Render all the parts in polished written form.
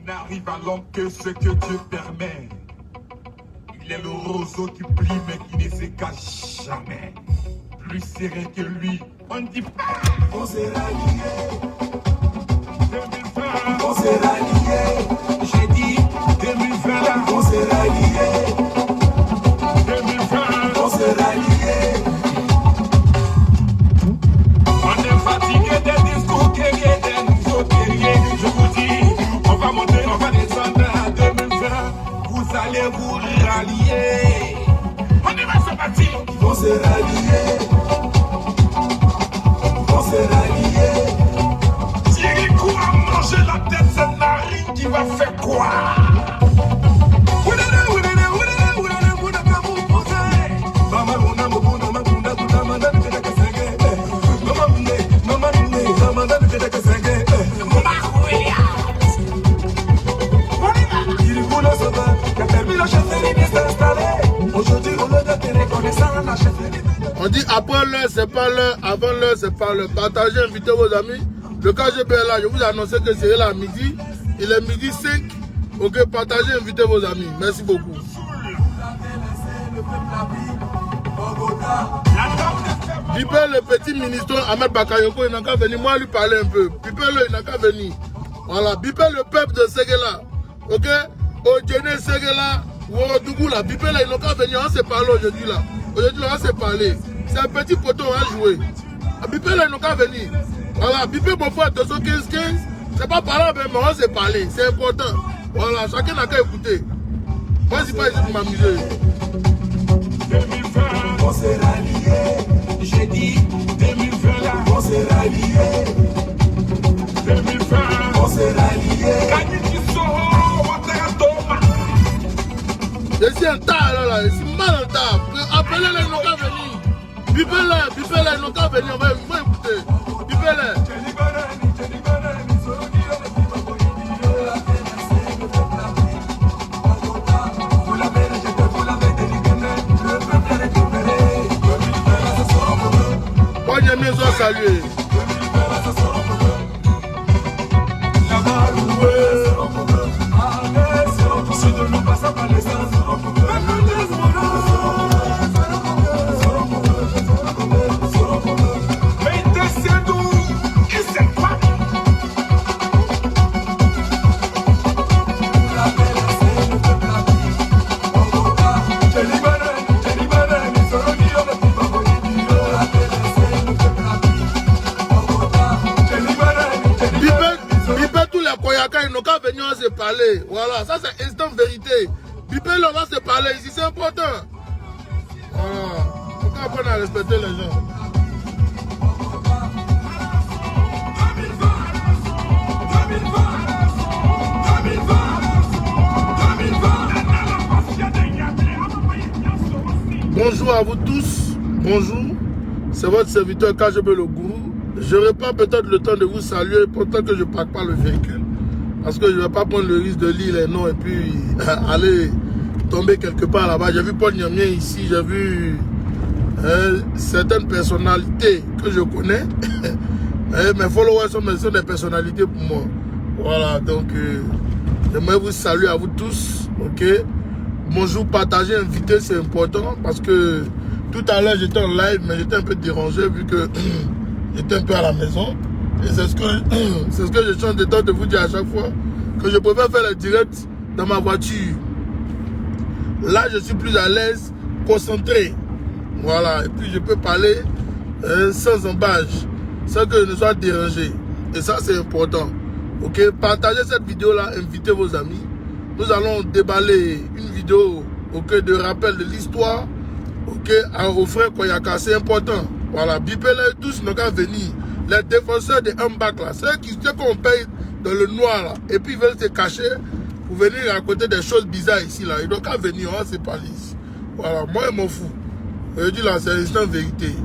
n'arrive à l'homme que ce que Dieu permet. Il est le roseau qui plie mais qui ne se cache jamais. Plus serré que lui, on ne dit pas. On s'est ralliés. 2020, On s'est ralliés. j'ai dit 2020, On s'est ralliés. 2020. On s'est ralliés. On est fatigué des discours guerriers, des nouveaux guerriers. Je vous dis, on va monter, on va descendre à 2020. Vous allez vous rallier. On y va se bâtir. On s'est ralliés. On s'est ralliés. Thierry Kou a mangé la tête, c'est Narine qui va faire quoi? On dit après l'heure, c'est pas l'heure, avant l'heure, c'est pas l'heure. Partagez, invitez vos amis. Le KGB est là, je vous ai annoncé que c'est là à midi. Il est midi 5. Ok, partagez, invitez vos amis. Merci beaucoup. Pipel, le petit ministre Ahmed Bakayoko, il n'a qu'à venir. Moi, lui parler un peu. Pipel, il n'a qu'à venir. Voilà, Pipel, le peuple de Séguéla. Ok? Ojene Séguéla, Ouorodougou, là. Pipel, il n'a qu'à venir. On s'est parlé aujourd'hui, là. Aujourd'hui, on s'est parlé. C'est un petit poteau, on va jouer. Pipel, il n'a qu'à venir. Voilà, Pipel, mon frère, 215-15. C'est pas par là, mais on s'est parlé. C'est important. Voilà, chacun n'a qu'à écouter. Moi, je ne suis pas ici pour m'amuser. 2020, On s'est ralliés. j'ai dit 2020 là. On s'est ralliés. 2020, On s'est ralliés. Kanye Kisoro, Ouattara-Toma. Je suis en tas là, je suis mal en tas. Appelez-les, ils n'ont qu'à venir. Bipez-les, ils n'ont qu'à venir. On va écouter. Bipez-les. Bonne maison, saluer. Ils n'ont qu'à venir, on se parler. Voilà, ça c'est instant vérité. Bipel, on va se parler ici, c'est important. Voilà, il faut qu'on apprenne à respecter les gens. Bonjour à vous tous, bonjour. C'est votre serviteur KGB le Gourou. Je n'aurai pas peut-être le temps de vous saluer, pourtant que je ne parque pas le véhicule. Parce que je ne vais pas prendre le risque de lire les noms et puis aller tomber quelque part là-bas. J'ai vu Paul Niamien ici, j'ai vu certaines personnalités que je connais. Mes followers sont des personnalités pour moi. Voilà, donc j'aimerais vous saluer à vous tous. Ok. Bonjour, partagez, invitez, c'est important. Parce que tout à l'heure j'étais en live, mais j'étais un peu dérangé vu que j'étais un peu à la maison. Et c'est ce que je chante de temps de vous dire à chaque fois, que je préfère faire le direct dans ma voiture. Là, je suis plus à l'aise, concentré. Voilà, et puis je peux parler sans embâche, sans que je ne sois dérangé. Et ça, c'est important. Ok, partagez cette vidéo-là, invitez vos amis. Nous allons déballer une vidéo de rappel de l'histoire au frère Koyaka, c'est important. Voilà, bipez-les tous, n'ont qu'à venir. Les défenseurs de Mbak là, ceux qu'on paye dans le noir là, et puis ils veulent se cacher pour venir raconter des choses bizarres ici là. Ils n'ont qu'à venir, on va se parler ici. Voilà, moi je m'en fous. Je dis là, c'est l'instant vérité.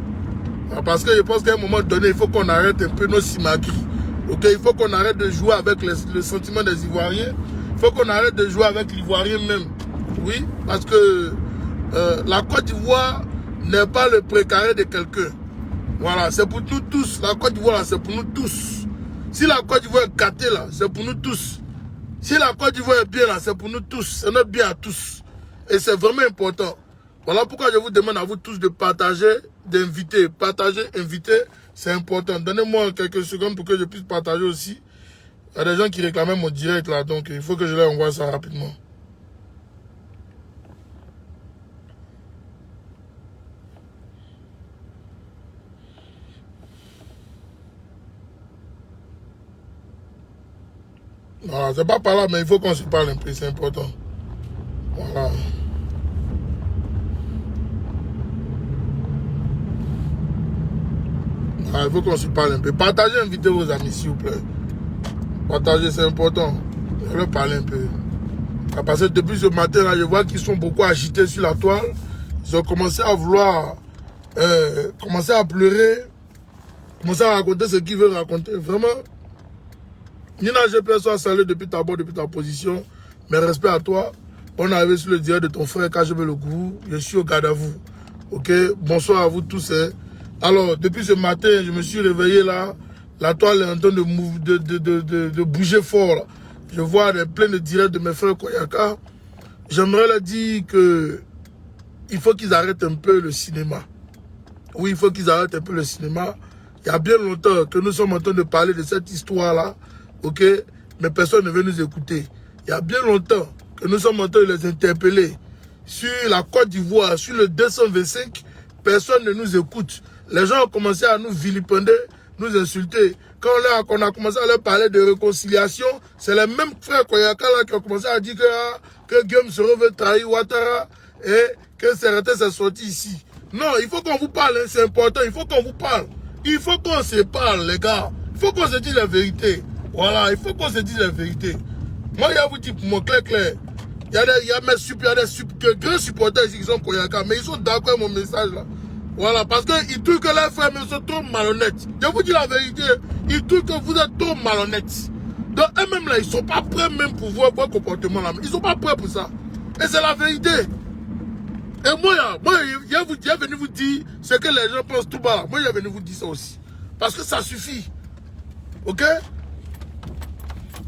Parce que je pense qu'à un moment donné, il faut qu'on arrête un peu nos simaquis. Ok, il faut qu'on arrête de jouer avec le sentiment des Ivoiriens. Il faut qu'on arrête de jouer avec l'Ivoirien même. Oui, parce que la Côte d'Ivoire n'est pas le précaré de quelqu'un. Voilà, c'est pour nous tous. La Côte d'Ivoire, c'est pour nous tous. Si la Côte d'Ivoire est gâtée, là, c'est pour nous tous. Si la Côte d'Ivoire est bien là, c'est pour nous tous. C'est notre bien à tous. Et c'est vraiment important. Voilà pourquoi je vous demande à vous tous de partager, d'inviter. Partager, inviter, c'est important. Donnez-moi quelques secondes pour que je puisse partager aussi. Il y a des gens qui réclamaient mon direct là, donc il faut que je leur envoie ça rapidement. Voilà, c'est pas par là, mais il faut qu'on se parle un peu, c'est important. Voilà. Voilà, il faut qu'on se parle un peu. Partagez, invitez vos amis, s'il vous plaît. Partagez, c'est important. Je vais leur parler un peu. Parce que depuis ce matin, là, je vois qu'ils sont beaucoup agités sur la toile. Ils ont commencé à vouloir, commencer à pleurer, commencer à raconter ce qu'ils veulent raconter. Vraiment. Nina GPS soit salué depuis ta position. Mes respects à toi. On est arrivé sur le direct de ton frère KGB le Gourou. Je suis au garde à vous. Ok. Bonsoir à vous tous. Hein. Alors, depuis ce matin, je me suis réveillé là. La toile est en train de bouger fort. Là. Je vois plein de directs de mes frères Koyaka. J'aimerais leur dire que il faut qu'ils arrêtent un peu le cinéma. Oui, il faut qu'ils arrêtent un peu le cinéma. Il y a bien longtemps que nous sommes en train de parler de cette histoire-là. Ok, mais personne ne veut nous écouter. Il y a bien longtemps que nous sommes en train de les interpeller sur la Côte d'Ivoire, sur le 225. Personne ne nous écoute. Les gens ont commencé à nous vilipender, nous insulter. Quand on a commencé à leur parler de réconciliation, c'est les mêmes frères Koyaka là qui ont commencé à dire que Guillaume Soro veut trahir Ouattara et que Serreté s'est sorti ici. Non, il faut qu'on vous parle, hein, c'est important, il faut qu'on vous parle. Il faut qu'on se parle, les gars. Il faut qu'on se dise la vérité. Voilà, il faut qu'on se dise la vérité. Moi, je vous dis pour moi, clair. Il y a des grands supporters ici qui sont Koyaka, mais ils sont d'accord avec mon message là. Voilà, parce qu'ils trouvent que leurs frères sont trop malhonnêtes. Je vous dis la vérité, ils trouvent que vous êtes trop malhonnêtes. Donc eux-mêmes là, ils ne sont pas prêts même pour voir votre comportement là. Ils ne sont pas prêts pour ça. Et c'est la vérité. Et moi, je viens venir vous dire ce que les gens pensent tout bas. Moi, je viens venir vous dire ça aussi. Parce que ça suffit. Ok?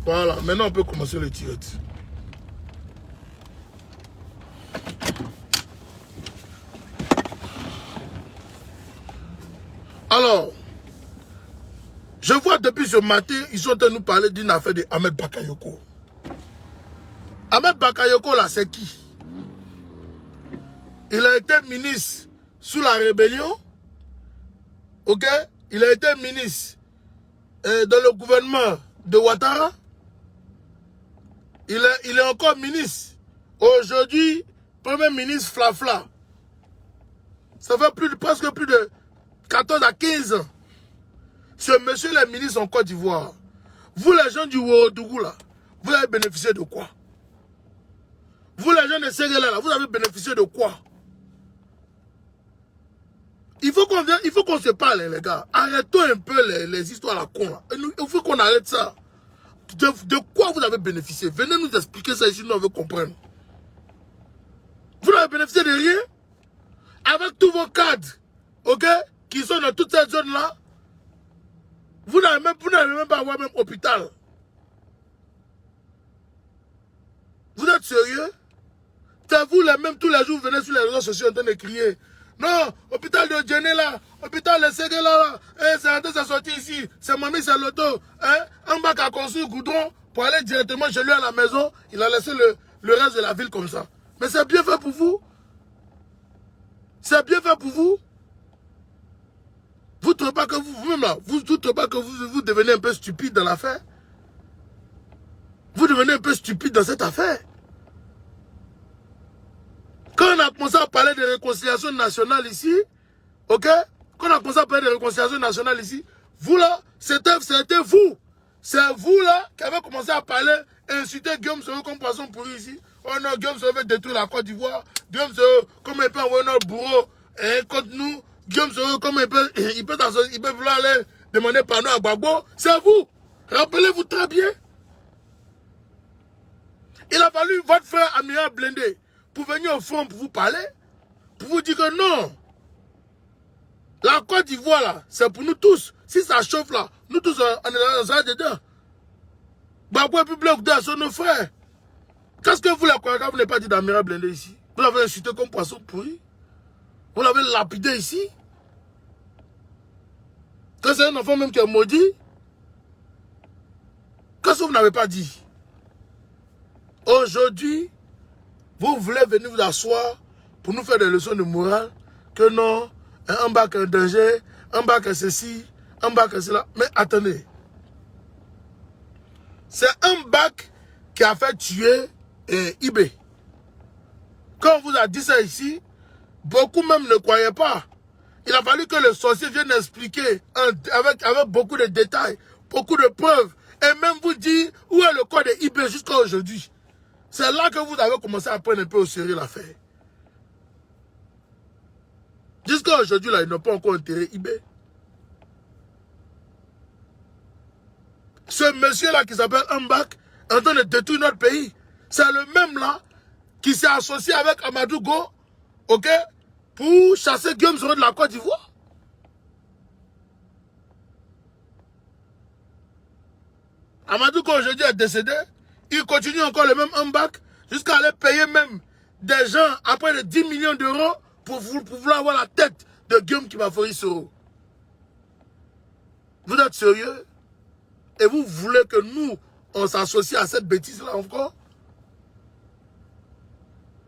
Voilà, maintenant on peut commencer le direct. Alors, je vois depuis ce matin, ils sont en train de nous parler d'une affaire de Ahmed Bakayoko. Ahmed Bakayoko, là, c'est qui? Il a été ministre sous la rébellion. Ok? Il a été ministre dans le gouvernement de Ouattara. Il est encore ministre. Aujourd'hui, premier ministre Flafla. Ça fait presque plus de 14 à 15 ans. Ce monsieur est ministre en Côte d'Ivoire. Vous les gens du Ouagadougou là, vous avez bénéficié de quoi? Vous les gens de Ségala là, vous avez bénéficié de quoi? Il faut qu'on se parle les gars. Arrêtons un peu les histoires à la con là. Il faut qu'on arrête ça. De quoi vous avez bénéficié? Venez nous expliquer ça ici, nous on veut comprendre. Vous n'avez bénéficié de rien? Avec tous vos cadres, ok, qui sont dans toute cette zone-là, vous n'avez même pas avoir même hôpital. Vous êtes sérieux? C'est vous les mêmes tous les jours, vous venez sur les réseaux sociaux en train de crier. Non, hôpital de Djenné là, hôpital de Ségala là, c'est sorti ici, c'est Mami, c'est l'auto. Un bac a construit goudron pour aller directement chez lui à la maison, il a laissé le reste de la ville comme ça. Mais c'est bien fait pour vous? C'est bien fait pour vous? Vous ne trouvez pas que vous-même là, vous trouvez pas que vous devenez un peu stupide dans l'affaire? Vous devenez un peu stupide dans cette affaire? Quand on a commencé à parler de réconciliation nationale ici, ok? Quand on a commencé à parler de réconciliation nationale ici, vous là, c'était vous. C'est vous là qui avez commencé à parler, insulter Guillaume Soro comme poisson pourri ici. Oh non, Guillaume Soro veut détruire la Côte d'Ivoire. Guillaume Soro, comment il peut envoyer notre bourreau contre nous? Guillaume Soro, comment il peut vouloir aller demander pardon à Gbagbo? C'est vous. Rappelez-vous très bien. Il a fallu votre frère Amira Blindé pour venir au front pour vous parler, pour vous dire que non. La Côte d'Ivoire là, c'est pour nous tous. Si ça chauffe là, nous tous on est dedans. Babou et Public de sont nos frères. Qu'est-ce que vous, les Kouaga, vous n'avez pas dit d'Amira blindé ici? Vous l'avez insulté comme poisson pourri? Vous l'avez lapidé ici? Que c'est un enfant même qui est maudit? Qu'est-ce que vous n'avez pas dit? Aujourd'hui, vous voulez venir vous asseoir pour nous faire des leçons de morale? Que non, un bac est un danger, un bac est ceci, un bac est cela. Mais attendez. C'est un bac qui a fait tuer eBay. Quand on vous a dit ça ici, beaucoup même ne croyaient pas. Il a fallu que le sorcier vienne expliquer avec beaucoup de détails, beaucoup de preuves, et même vous dire où est le corps de eBay jusqu'à aujourd'hui. C'est là que vous avez commencé à prendre un peu au sérieux l'affaire. Jusqu'à aujourd'hui, là, ils n'ont pas encore enterré eBay. Ce monsieur-là qui s'appelle Mbak est en train de détruire notre pays. C'est le même là qui s'est associé avec Amadou Go, ok, pour chasser Guillaume Soro de la Côte d'Ivoire. Amadou Go aujourd'hui est décédé. Il continue encore le même Mbak jusqu'à aller payer même des gens à près de 10 millions d'euros pour vouloir avoir la tête de Guillaume Kimafori Soro. Vous êtes sérieux? Et vous voulez que nous, on s'associe à cette bêtise-là encore?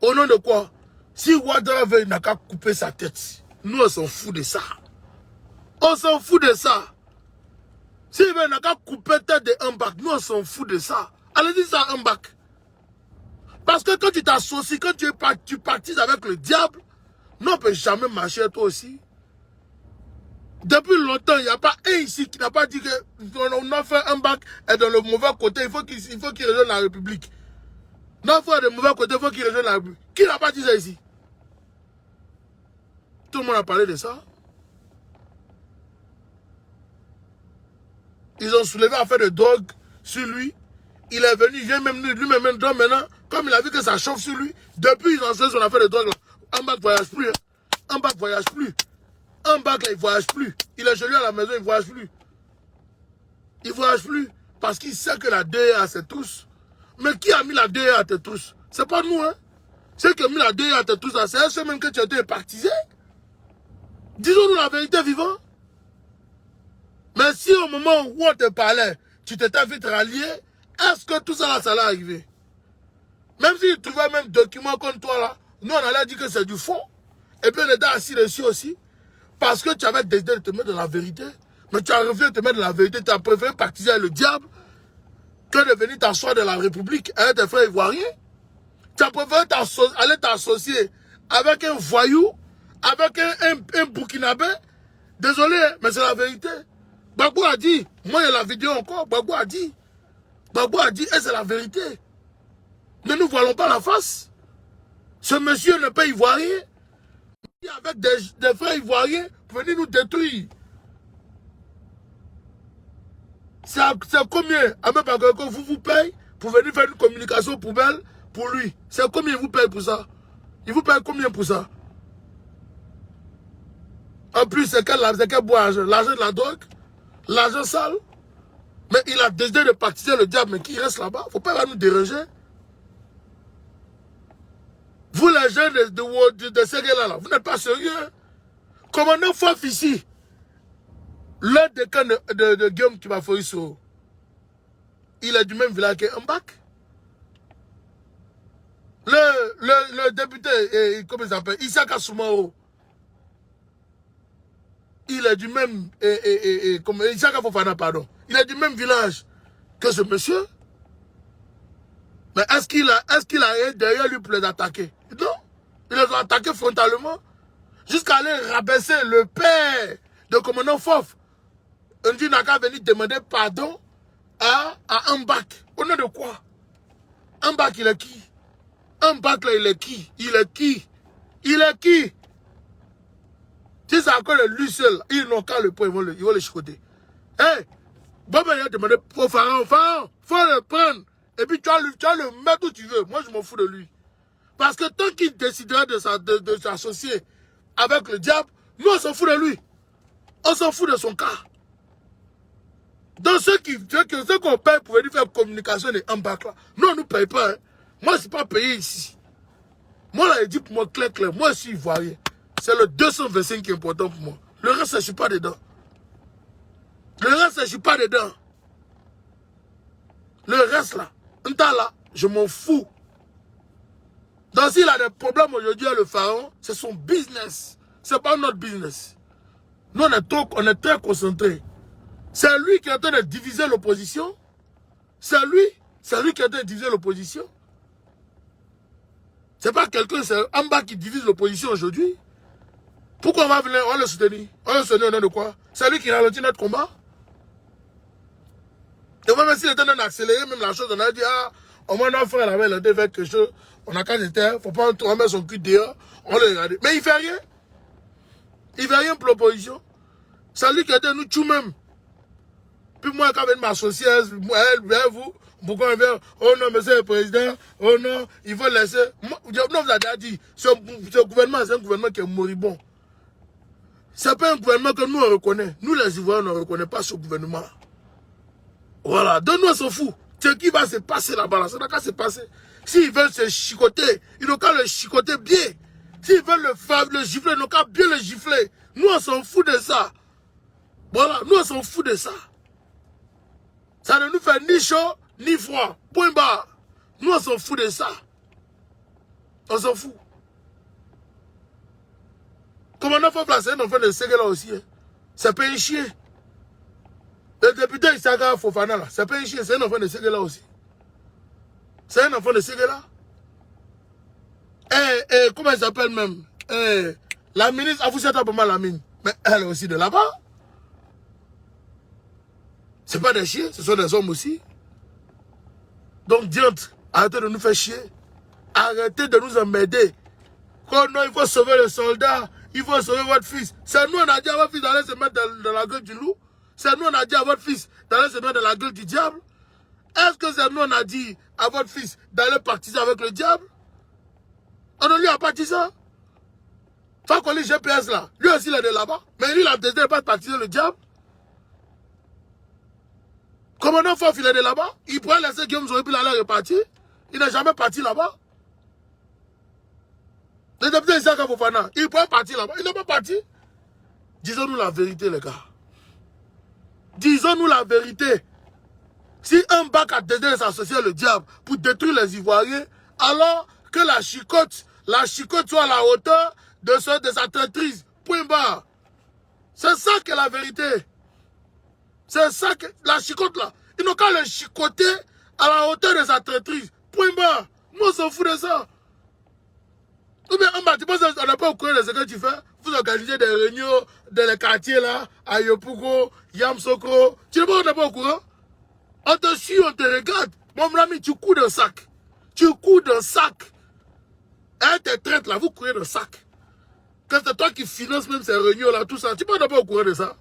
Au nom de quoi? Si Ouattara veut, il n'a qu'à couper sa tête. Nous, on s'en fout de ça. On s'en fout de ça. S'il veut, il n'a qu'à couper la tête de Mbak. Nous, on s'en fout de ça. Allez dire ça à Mbak. Parce que quand tu t'associes, quand tu partises avec le diable, nous, on ne peut jamais marcher toi aussi. Depuis longtemps, il n'y a pas un ici qui n'a pas dit qu'on a fait un bac et dans le mauvais côté, il faut qu'il rejoigne la République. Non, il faut de mauvais côté, il faut qu'il rejoigne la République. Qui n'a pas dit ça ici? Tout le monde a parlé de ça. Ils ont soulevé affaire de drogue sur lui. Il est venu, il vient même lui-même maintenant, comme il a vu que ça chauffe sur lui, depuis ils ont soulevé son affaire de drogue là. Un bac ne voyage plus. Hein. Un bac ne voyage plus. Un bac là, il ne voyage plus. Il est chez lui à la maison, il ne voyage plus. Il ne voyage plus. Parce qu'il sait que la DEA, c'est tous. Mais qui a mis la DEA à tes tous? C'est pas nous, hein. Ceux qui ont mis la DEA à tes tous, c'est ceux même que tu as été épartisé. Disons-nous la vérité vivant. Mais si au moment où on te parlait, tu t'étais vite rallié, est-ce que tout ça là, ça allait arriver? Même s'ils trouvaient même documents comme toi là, nous on allait dire que c'est du faux. Et puis on était assis dessus aussi. Parce que tu avais décidé de te mettre dans la vérité. Mais tu as refusé de te mettre dans la vérité. Tu as préféré partiser avec le diable que de venir t'asseoir dans la République avec tes frères ivoiriens. Tu as préféré aller t'associer avec un voyou, avec un Burkinabé. Désolé, mais c'est la vérité. Gbagbo a dit, moi il y a la vidéo encore, Gbagbo a dit, et c'est la vérité. Ne nous voilons pas la face. Ce monsieur n'est pas ivoirien. Avec des frères ivoiriens pour venir nous détruire. C'est combien Ahmed Bakayoko vous paye pour venir faire une communication poubelle pour lui? C'est combien il vous paye pour ça? Il vous paye combien pour ça? En plus, c'est quel bois? L'argent de la drogue? L'argent sale? Mais il a décidé de partiser le diable, mais qui reste là-bas? Il ne faut pas nous déranger. Vous les jeunes de ces gars-là, vous n'êtes pas sérieux. Commandant Faf ici, l'un des camps de Guillaume Kimafori Soro, il est du même village que Mbak. Le député, comment il s'appelle, Isaka Soumao, il est du même, Isaka Fofana, pardon, il est du même village que ce monsieur. Mais est-ce qu'il a rien derrière lui pour les attaquer? Non. Ils les ont attaqués frontalement. Jusqu'à aller rabaisser le père de commandant Fof. On dit n'a qu'à venir demander pardon à Mbak. Au nom de quoi? Mbak, il est qui? Mbak, là, il est qui? Il est qui? Il est qui? Si c'est encore lui seul, ils n'ont qu'à le prendre, ils vont le chicoter. Hé! Bon, ben, il a demandé au pharaon, faut le prendre. Et puis tu vas le mettre où tu veux. Moi, je m'en fous de lui. Parce que tant qu'il décidera de s'associer avec le diable, nous, on s'en fout de lui. On s'en fout de son cas. Donc ceux qu'on paye pour venir faire communication des embarques là, non, on ne nous paye pas. Hein. Moi, je ne suis pas payé ici. Moi, là, il dit pour moi, clair, moi, je suis ivoirien. C'est le 225 qui est important pour moi. Le reste, je ne suis pas dedans. Le reste, je ne suis pas dedans. Le reste, là, je m'en fous. Donc, s'il a des problèmes aujourd'hui avec le pharaon, c'est son business. Ce n'est pas notre business. Nous, on est très concentrés. C'est lui qui est en train de diviser l'opposition. C'est lui qui est en train de diviser l'opposition. C'est pas quelqu'un, c'est en bas qui divise l'opposition aujourd'hui. Pourquoi on va venir, on le soutenir? On le soutenir au nom de quoi? C'est lui qui ralentit notre combat. Et même s'il est en train d'accélérer même la chose, on a dit, ah, au moins notre frère avait l'air faire quelque chose, on a qu'à il faut pas mettre son cul dehors, on le regarde. Mais il fait rien. Il fait rien pour l'opposition. C'est lui qui a dit, nous tout même. Puis moi, quand je m'associer, vous, pourquoi on vient, oh non, monsieur le président, oh non, il faut laisser. Non, vous avez dit, ce gouvernement, c'est un gouvernement qui est moribond. Ce n'est pas un gouvernement que nous on reconnaît. Nous, les Ivoiriens, on ne reconnaît pas ce gouvernement. Voilà, donne-nous, on s'en fout. Ce qui va se passer là-bas, là, ça n'a qu'à se passer. S'ils veulent se chicoter, ils n'ont qu'à le chicoter bien. S'ils veulent le gifler, ils n'ont qu'à bien le gifler. Nous, on s'en fout de ça. Voilà, nous, on s'en fout de ça. Ça ne nous fait ni chaud, ni froid. Point barre. Nous, on s'en fout de ça. On s'en fout. Comme on a fait placer un enfant de Ségala aussi. Hein. C'est pas un chien. Le député Isaka Fofana, là, c'est pas un chien, c'est un enfant de Ségala aussi. C'est un enfant de Ségala. Comment elle s'appelle même? La ministre, vous êtes pas mal la mine. Mais elle est aussi de là-bas. Ce n'est pas des chiens, ce sont des hommes aussi. Donc, diantre, arrêtez de nous faire chier. Arrêtez de nous emmerder. Oh non, il faut sauver le soldat. Il faut sauver votre fils. C'est nous, on a dit à votre fils d'aller se mettre dans la gueule du loup. C'est nous, on a dit à votre fils d'aller se mettre dans la gueule du diable. Est-ce que c'est nous, on a dit à votre fils d'aller partir avec le diable? On ne lui a pas dit ça. Faut qu'on lit GPS là. Lui aussi, il est de là-bas. Mais lui, il a décidé de pas partir le diable. Commandant Fof, il est de là-bas. Il pourrait laisser Guillaume Zoé puis aller repartir. Il n'est jamais parti là-bas. Le député Isaka Fofana, il pourrait partir là-bas. Il n'est pas parti. Disons-nous la vérité, les gars. Disons-nous la vérité. Si un bac a décidé de s'associer le diable pour détruire les Ivoiriens, alors que la chicote soit à la hauteur de sa traîtrise. Point barre. C'est ça que la vérité. C'est ça que la chicote là. Ils n'ont qu'à le chicoter à la hauteur de sa traîtrise. Point barre. Nous on s'en fout de ça. Ou bien, tu penses qu'on n'a pas au courant de ce que tu fais? Vous organisez des réunions dans les quartiers là, à Yopougo, Yamsokro. Tu n'es pas au courant? On te suit, on te regarde. Mon ami, tu couds d'un sac. Tu couds d'un sac. Et tes traites là, vous courez d'un sac. Quand c'est toi qui finances même ces réunions là, tout ça, tu n'es pas au courant de ça?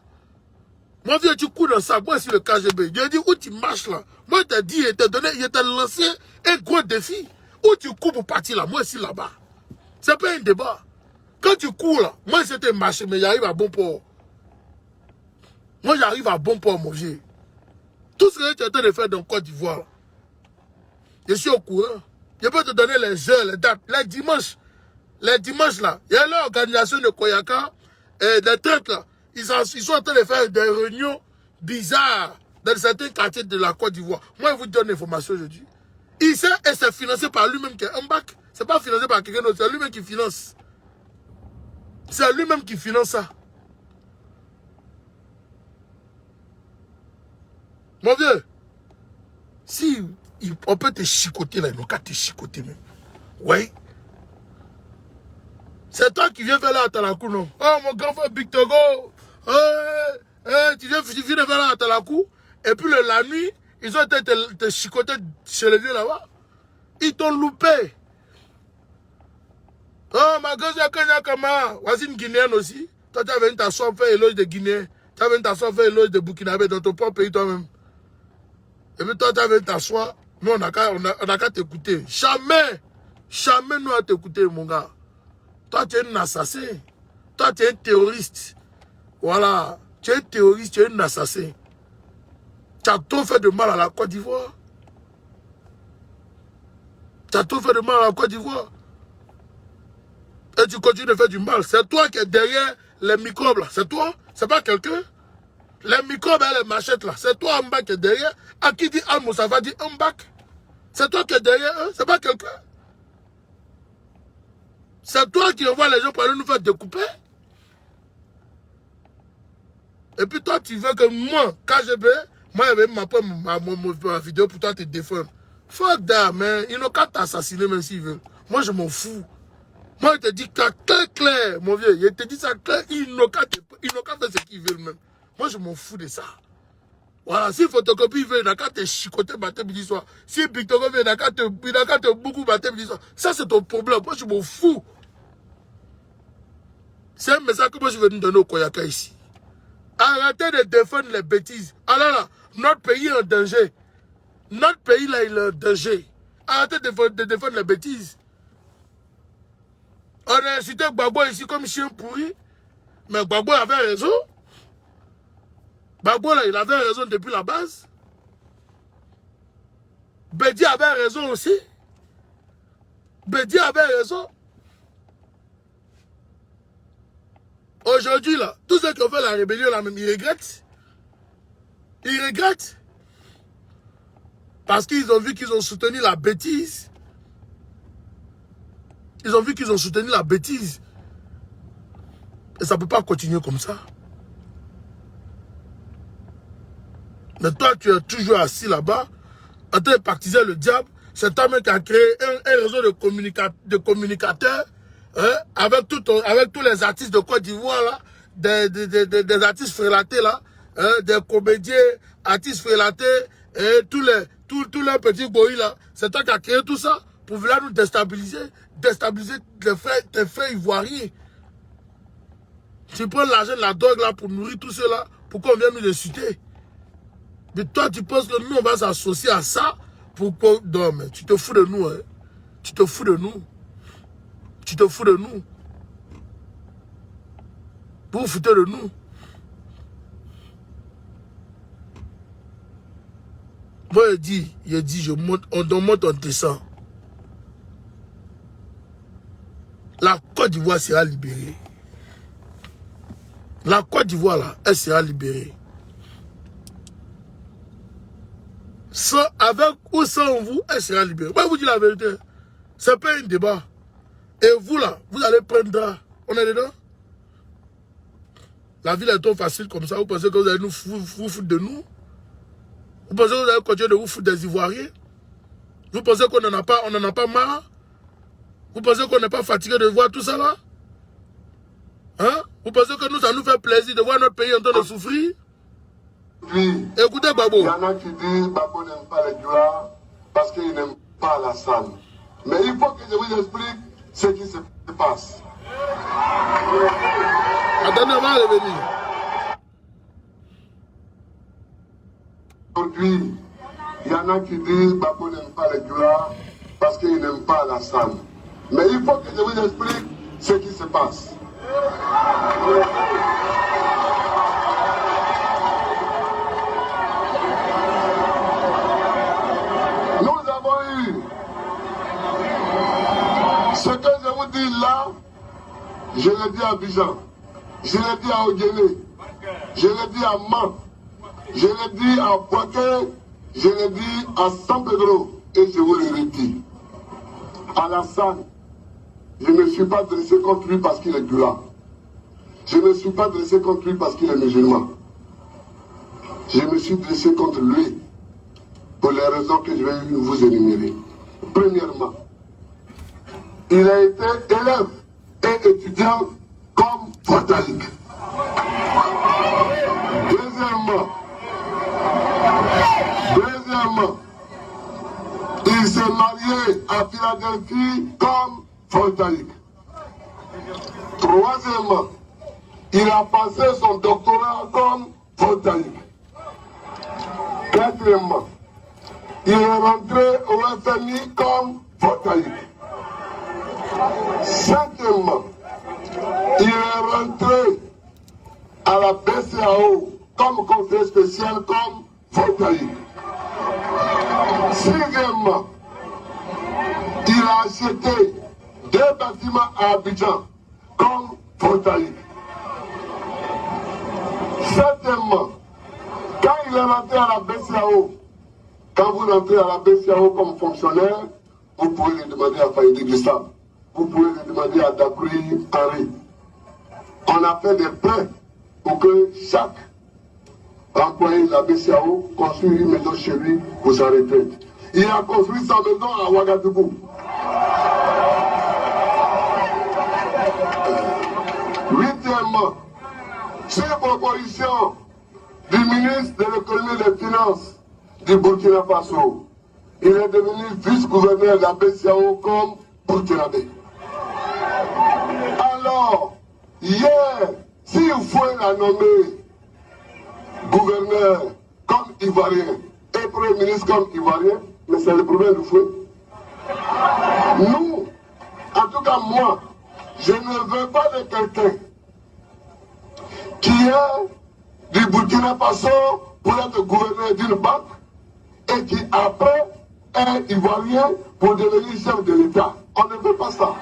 Moi, viens, tu couds d'un sac. Moi, c'est le KGB. Je dis où tu marches là. Moi, je t'ai dit, il t'a lancé un gros défi. Où tu cours pour partir là. Moi, ici là-bas. C'est pas un débat. Quand tu cours là, moi, c'était marché, mais j'arrive à bon port. Moi, j'arrive à bon port, mon vieux. Tout ce que tu es en train de faire dans Côte d'Ivoire, je suis au courant. Je peux te donner les heures, les dates. Les dimanches là, il y a l'organisation de Koyaka et des traites là. Ils sont en train de faire des réunions bizarres dans certains quartiers de la Côte d'Ivoire. Moi, je vous donne l'information aujourd'hui. Il sait et c'est financé par lui-même qui est un bac. Ce n'est pas financé par quelqu'un d'autre, c'est lui-même qui finance. C'est lui-même qui finance ça. Mon vieux, si on peut te chicoter là, ils n'ont qu'à te chicoter même. Oui. C'est toi qui viens faire là à Talakou, non? Oh, mon grand frère Big Togo. Tu viens de faire là à Talakou. Et puis la nuit, ils ont été te chicoter chez les vieux là-bas. Ils t'ont loupé. Oh, ma gosse, Kama. Voici une Guinéenne aussi. Toi, tu as venu t'asseoir faire éloge de Guinée. Tu as venu t'asseoir faire éloge de Burkinabé dans ton propre pays toi-même. Et puis toi, tu as venu t'asseoir. Nous, on n'a qu'à t'écouter. Jamais nous à t'écouter, mon gars. Toi, tu es un assassin. Toi, tu es un terroriste. Voilà. Tu es un terroriste, tu es un assassin. Tu as trop fait de mal à la Côte d'Ivoire. Tu as trop fait de mal à la Côte d'Ivoire. Et tu continues de faire du mal. C'est toi qui es derrière les microbes là. C'est toi. C'est pas quelqu'un. Les microbes et les machettes là. C'est toi en bas qui est derrière. À qui dit Al-Moussa va dire en bas. C'est toi qui es derrière eux. C'est pas quelqu'un. C'est toi qui envoie les gens pour aller nous faire découper. Et puis toi, tu veux que moi, KGB, moi, je vais m'apprendre ma vidéo pour toi te défendre. Fuck that, man. Ils n'ont qu'à t'assassiner même s'ils veulent. Moi, je m'en fous. Moi, je te dis clair, mon vieux. Je te dis ça clair. Ils n'ont qu'à faire ce qu'ils veulent même. Moi, je m'en fous de ça. Voilà, si photocopie veut, il n'a qu'à te chicoter matin, midi, soir. Si Pictogo veut, il n'a qu'à te beaucoup matin, midi, soir. Ça, c'est ton problème. Moi, je m'en fous. C'est un message que moi, je vais nous donner au Koyaka ici. Arrêtez de défendre les bêtises. Ah là là, notre pays est en danger. Notre pays là, il est en danger. Arrêtez de défendre les bêtises. On a incité Gbagbo ici comme chien pourri. Mais Gbagbo avait raison. Gbagbo là, il avait raison depuis la base. Bédi avait raison aussi. Bédi avait raison. Aujourd'hui, là, tous ceux qui ont fait la rébellion, là, même, ils regrettent. Ils regrettent. Parce qu'ils ont vu qu'ils ont soutenu la bêtise. Ils ont vu qu'ils ont soutenu la bêtise. Et ça ne peut pas continuer comme ça. Mais toi, tu es toujours assis là-bas, en train de partiser le diable. C'est toi-même qui a créé un réseau de communicateurs. Hein, avec tous les artistes de Côte d'Ivoire là, des artistes frélatés là, hein, des comédiens, artistes frélatés, et tous les petits goïs là, c'est toi qui as créé tout ça pour vouloir nous déstabiliser tes frères ivoiriens. Tu prends l'argent de la drogue là pour nourrir tout cela, pour qu'on vienne nous insulter. Mais toi tu penses que nous on va s'associer à ça pour qu'on... Non mais tu te fous de nous, hein. Tu te fous de nous. Tu te fous de nous. Vous vous foutez de nous. Moi, je dis, je monte, on monte, on descend. La Côte d'Ivoire sera libérée. La Côte d'Ivoire, là, elle sera libérée. Avec ou sans vous, elle sera libérée. Moi, je vous dis la vérité. Ce n'est pas un débat. Et vous là, vous allez prendre... On est dedans? La ville est trop facile comme ça. Vous pensez que vous allez nous foutre de nous? Vous pensez que vous allez continuer de vous foutre des Ivoiriens? Vous pensez qu'on n'en a pas marre? Vous pensez qu'on n'est pas fatigué de voir tout ça là? Hein? Vous pensez que nous, ça nous fait plaisir de voir notre pays en train de souffrir? Puis, écoutez Babo. Il y en a qui disent que Babo n'aime pas les Dioula parce qu'il n'aime pas Alassane. Mais il faut que je vous explique ce qui se passe. Attendez, on va revenir. Aujourd'hui, il y en a qui disent que Babo n'aime pas les Dioula parce qu'il n'aime pas Alassane. Mais il faut que je vous explique ce qui se passe. Nous avons eu ce que je vous dis là, je l'ai dit à Abidjan, je l'ai dit à Ogélé, je l'ai dit à Man, je l'ai dit à Boaké, je l'ai dit à San Pedro et je vous le redis. Alassane, je ne me suis pas dressé contre lui parce qu'il est Dioula. Je ne me suis pas dressé contre lui parce qu'il est musulman. Je me suis dressé contre lui pour les raisons que je vais vous énumérer. Premièrement, il a été élève et étudiant comme Fortaïque. Deuxièmement, il s'est marié à Philadelphie comme Fortaïque. Troisièmement, il a passé son doctorat comme Fortaïque. Quatrièmement, il est rentré au FMI comme Fortaïque. Cinquièmement, il est rentré à la BCAO comme conseiller spécial comme photovoltaïque. Sixièmement, il a acheté 2 bâtiments à Abidjan comme photovoltaïque. Septièmement, quand il est rentré à la BCAO, quand vous rentrez à la BCAO comme fonctionnaire, vous pouvez lui demander à Faïdi Gustave, vous pouvez lui demander à Dakri Henri. On a fait des prêts pour que chaque employé de la BCAO construise une maison chez lui pour sa retraite. Il a construit sa maison à Ouagadougou. Huitièmement, sur proposition du ministre de l'économie et des finances du Burkina Faso, il est devenu vice-gouverneur de la BCAO comme burkinabé. Alors, hier, s'il faut la nommer gouverneur comme Ivoirien et premier ministre comme Ivoirien, mais c'est le problème du fouet. Nous, en tout cas moi, je ne veux pas de quelqu'un qui est du Burkina Faso pour être gouverneur d'une banque et qui après est Ivoirien pour devenir chef de l'État. On ne veut pas ça.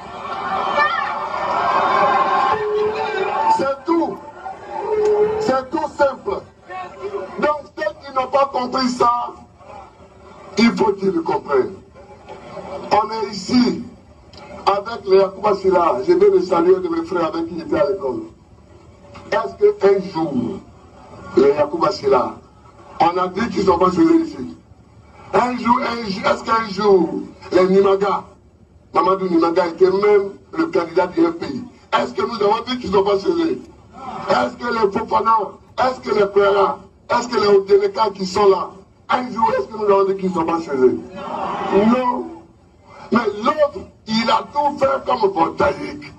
C'est tout. C'est tout simple. Donc ceux qui n'ont pas compris ça, il faut qu'ils le comprennent. On est ici avec les Yacouba Sylla. Je viens de saluer de mes frères avec qui j'étais à l'école. Est-ce qu'un jour, les Yacouba Sylla, on a dit qu'ils sont pas chez ici? Un jour, est-ce qu'un jour, les Nimaga, Mamadou Nimaga était même le candidat du pays? Est-ce que nous avons dit qu'ils sont pas chez eux? Est-ce que les Fofana, est-ce que les Pera, est-ce que les Odeleka qui sont là, un jour, est-ce que nous avons dit qu'ils ne sont pas chez eux? Non. Mais l'autre, il a tout fait comme voltaïque.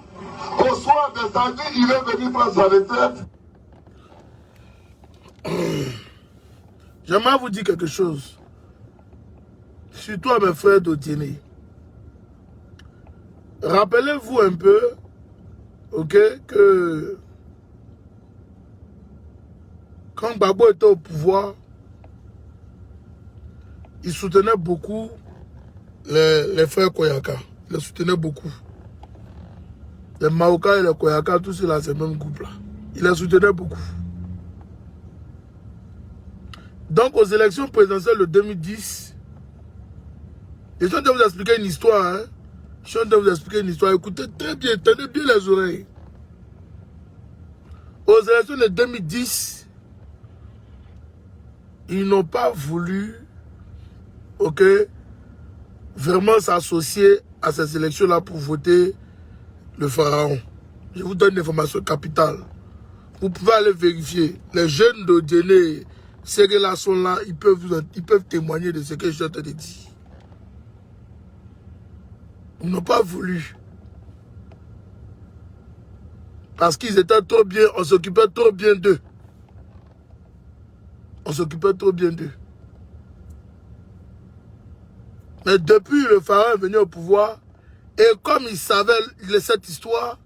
Au soir des samedis, il est venu prendre sa retraite. J'aimerais vous dire quelque chose. Surtout à mes frères d'Otiéné. Rappelez-vous un peu, ok, que quand Gbagbo était au pouvoir, il soutenait beaucoup les frères Koyaka. Il les soutenait beaucoup. Les Maoka et les Koyaka, tous ceux-là, c'est le même groupe-là. Il les soutenait beaucoup. Donc, aux élections présidentielles de 2010, je suis en train de vous expliquer une histoire. Hein? Je suis en train de vous expliquer une histoire. Écoutez très bien, tenez bien les oreilles. Aux élections de 2010, ils n'ont pas voulu, ok, vraiment s'associer à ces élections-là pour voter le pharaon. Je vous donne une information capitale. Vous pouvez aller vérifier. Les jeunes d'Odiéné, ces gars-là sont là, ils peuvent témoigner de ce que je suis en train de dire. Ils n'ont pas voulu. Parce qu'ils étaient trop bien, on s'occupait trop bien d'eux. On s'occupait trop bien d'eux. Mais depuis le pharaon est venu au pouvoir, et comme il savait cette histoire,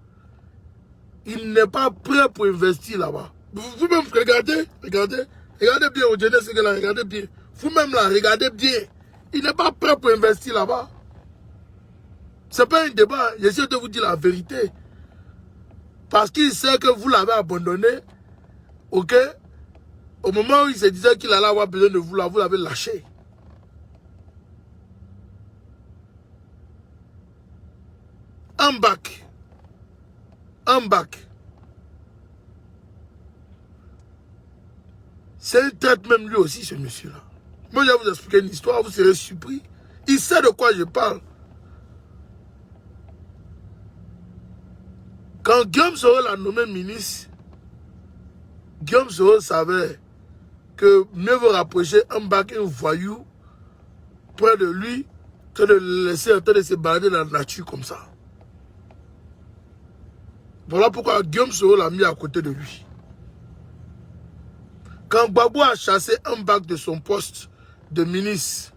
il n'est pas prêt pour investir là-bas. Vous-même, regardez bien Odiéné, ce gars-là, regardez bien. Vous-même là, regardez bien. Il n'est pas prêt pour investir là-bas. Ce n'est pas un débat, j'essaie de vous dire la vérité. Parce qu'il sait que vous l'avez abandonné, ok? Au moment où il se disait qu'il allait avoir besoin de vous, là, vous l'avez lâché. Un bac. C'est une tête même lui aussi, ce monsieur-là. Moi, je vais vous expliquer une histoire, vous serez surpris. Il sait de quoi je parle. Quand Guillaume Soro l'a nommé ministre, Guillaume Soro savait que mieux vaut rapprocher un bac et un voyou près de lui que de le laisser en train de se balader dans la nature comme ça. Voilà pourquoi Guillaume Soro l'a mis à côté de lui. Quand Gbagbo a chassé un bac de son poste de ministre,